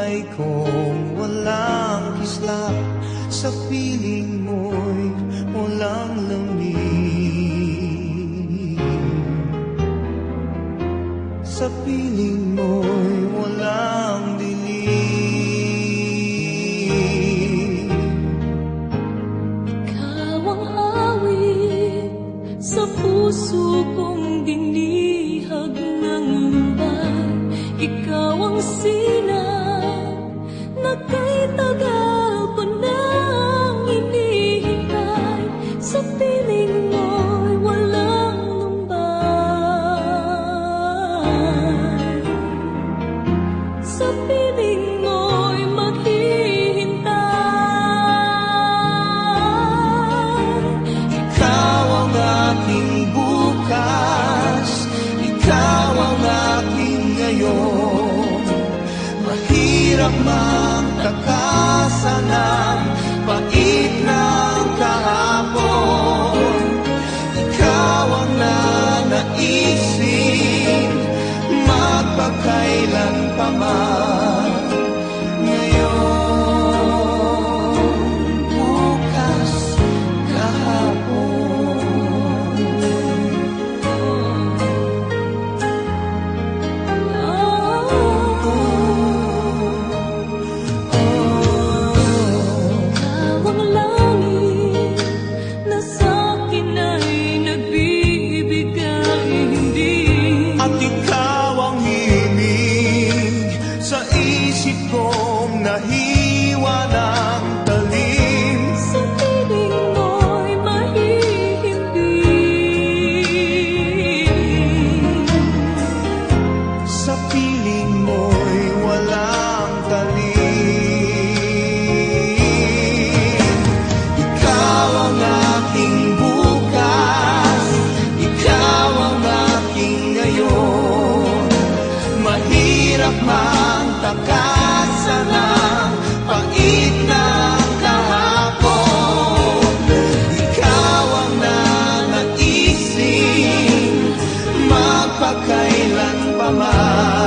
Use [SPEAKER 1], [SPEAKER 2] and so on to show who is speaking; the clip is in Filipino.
[SPEAKER 1] buhay kong walang kislap, sa piling mo'y walang lamig, sa piling mo'y walang dilim.
[SPEAKER 2] Ikaw ang awit sa puso kong dinihag ng lumbay. Ikaw ang sinag na kay tagal ko nang hinihintay. Sa piling mo'y walang lumbay, sa piling mo'y maghihintay.
[SPEAKER 1] Ikaw ang aking bukas, ikaw ang aking ngayon. Mahirap mang takasan ang pait ng kahapon. Ikaw ang nanaisin magpakailan pa man. Ngayon, bukas, kahapon.
[SPEAKER 2] Ikaw ang langit na sa'kin ay nagbibigay hindi.
[SPEAKER 1] At ikaw ang himig sa isip kong nahiwa ng talim.
[SPEAKER 2] Sa piling mo'y mahihimbing,
[SPEAKER 1] Sa piling mo'y walang talim. Ikaw ang aking bukas, ikaw ang aking ngayon. Mahirap mang takasan ang pait ng kahapon. Ikaw ang nanaisin magpakailan pa man.